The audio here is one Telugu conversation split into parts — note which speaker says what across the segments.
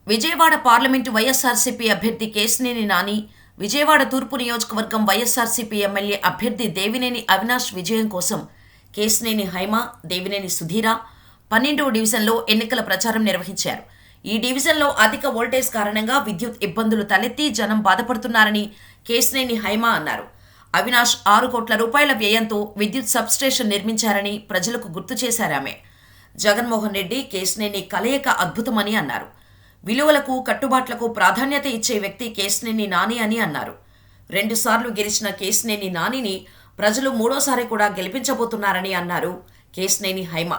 Speaker 1: విజయవాడ పార్లమెంటు వైఎస్ఆర్సీపీ అభ్యర్థి కేశినేని నాని, విజయవాడ తూర్పు నియోజకవర్గం వైఎస్ఆర్సీపీ ఎమ్మెల్యే అభ్యర్థి దేవినేని అవినాష్ విజయం కోసం కేశినేని హైమ, దేవినేని సుధీర 12వ డివిజన్లో ఎన్నికల ప్రచారం నిర్వహించారు. ఈ డివిజన్లో అధిక వోల్టేజ్ కారణంగా విద్యుత్ ఇబ్బందులు తలెత్తి జనం బాధపడుతున్నారని కేశినేని హైమ అన్నారు. అవినాష్ 6 కోట్ల రూపాయల వ్యయంతో విద్యుత్ సబ్స్టేషన్ నిర్మించారని ప్రజలకు గుర్తు చేశారామె. జగన్మోహన్ రెడ్డి, కేశినేని కలయిక అద్భుతమని అన్నారు. విలువలకు, కట్టుబాట్లకు ప్రాధాన్యత ఇచ్చే వ్యక్తి కేశినేని నాని అని అన్నారు. 2 సార్లు గెలిచిన కేశినేని నానిని ప్రజలు 3వసారి కూడా గెలిపించబోతున్నారని అన్నారు కేశినేని హైమ.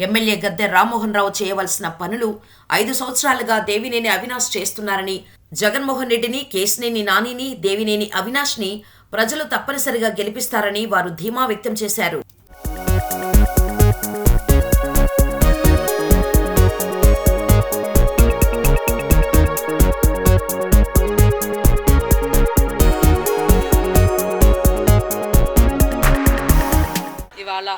Speaker 1: ఎమ్మెల్యే గద్దె రామ్మోహన్ రావు చేయవలసిన పనులు 5 సంవత్సరాలుగా దేవినేని అవినాష్ చేస్తున్నారని, జగన్మోహన్ రెడ్డిని, కేశినేని నానిని, దేవినేని అవినాష్ని ప్రజలు తప్పనిసరిగా గెలిపిస్తారని వారు ధీమా వ్యక్తం చేశారు.
Speaker 2: ఇవాళ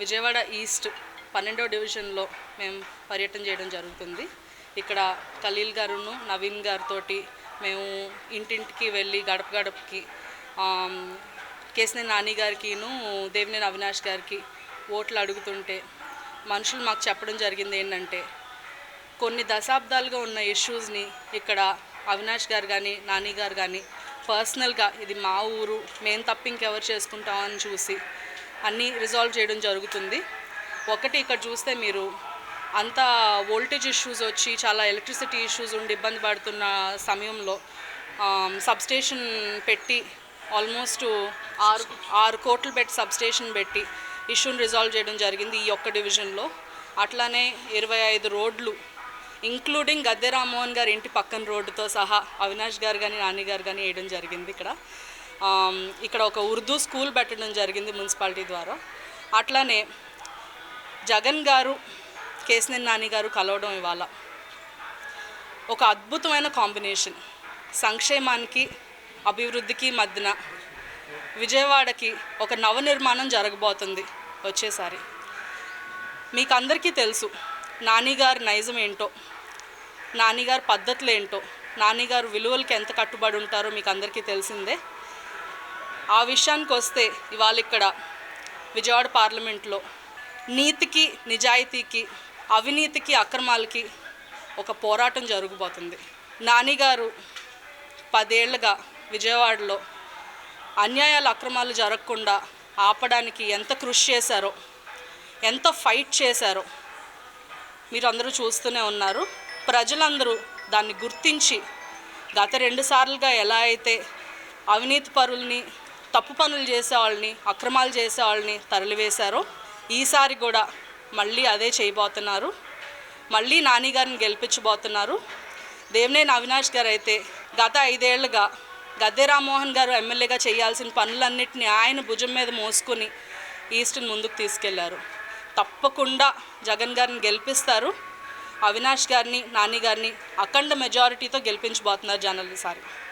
Speaker 2: విజయవాడ ఈస్ట్ 12వ డివిజన్లో మేము పర్యటన చేయడం జరుగుతుంది. ఇక్కడ ఖలీల్ గారును, నవీన్ గారితో మేము ఇంటింటికి వెళ్ళి గడప గడపకి కేశినేని నాని గారికిను, దేవినేని అవినాష్ గారికి ఓట్లు అడుగుతుంటే మనుషులు మాకు చెప్పడం జరిగింది ఏంటంటే, కొన్ని దశాబ్దాలుగా ఉన్న ఇష్యూస్ని ఇక్కడ అవినాష్ గారు కానీ, నాని గారు కానీ పర్సనల్గా ఇది మా ఊరు, మేము తప్ప ఇంకెవరు చేసుకుంటామని చూసి అన్నీ రిజాల్వ్ చేయడం జరుగుతుంది. ఒకటి ఇక్కడ చూస్తే మీరు అంత వోల్టేజ్ ఇష్యూస్ వచ్చి చాలా ఎలక్ట్రిసిటీ ఇష్యూస్ ఉండి ఇబ్బంది పడుతున్న సమయంలో సబ్స్టేషన్ పెట్టి ఆల్మోస్ట్ 6 కోట్లు పెట్టి సబ్స్టేషన్ పెట్టి ఇష్యూని రిజాల్వ్ చేయడం జరిగింది ఈ ఒక్క డివిజన్లో. అట్లానే 25 రోడ్లు ఇంక్లూడింగ్ గద్దె రామ్మోహన్ గారి ఇంటి పక్కన రోడ్డుతో సహా అవినాష్ గారు కానీ, నాని గారు కానీ వేయడం జరిగింది. ఇక్కడ ఒక ఉర్దూ స్కూల్ పెట్టడం జరిగింది మున్సిపాలిటీ ద్వారా. అట్లానే జగన్ గారు, కేశినేని నాని గారు కలవడం ఇవాళ ఒక అద్భుతమైన కాంబినేషన్. సంక్షేమానికి, అభివృద్ధికి మధ్యన విజయవాడకి ఒక నవనిర్మాణం జరగబోతుంది వచ్చేసారి. మీకు అందరికీ తెలుసు నానిగారు నైజం ఏంటో, నానిగారు పద్ధతులు ఏంటో, నానిగారు విలువలకి ఎంత కట్టుబడి ఉంటారో మీకు అందరికీ తెలిసిందే. ఆ విషయానికి వస్తే ఇవాళ ఇక్కడ విజయవాడ పార్లమెంట్లో నీతికి, నిజాయితీకి, అవినీతికి, అక్రమాలకి ఒక పోరాటం జరగబోతుంది. నానిగారు 10 ఏళ్లుగా విజయవాడలో అన్యాయాలు, అక్రమాలు జరగకుండా ఆపడానికి ఎంత కృషి చేశారో, ఎంత ఫైట్ చేశారో మీరు అందరూ చూస్తూనే ఉన్నారు. ప్రజలందరూ దాన్ని గుర్తించి గత 2 సార్లుగా ఎలా అయితే అవినీతి పరుల్ని, తప్పు పనులు చేసేవాళ్ళని, అక్రమాలు చేసేవాళ్ళని తరలివేశారో ఈసారి కూడా మళ్ళీ అదే చేయబోతున్నారు. మళ్ళీ నాని గారిని గెలిపించబోతున్నారు. దేవినేని అవినాష్ గారు అయితే గత 5 ఏళ్లుగా గద్దె రామ్మోహన్ గారు ఎమ్మెల్యేగా చేయాల్సిన పనులన్నింటినీ ఆయన భుజం మీద మోసుకొని ఈస్ట్ని ముందుకు తీసుకెళ్లారు. తప్పకుండా జగన్ గారిని గెలిపిస్తారు. అవినాష్ గారిని, నాని గారిని అఖండ మెజారిటీతో గెలిపించబోతున్నారు జనాలు ఈసారి.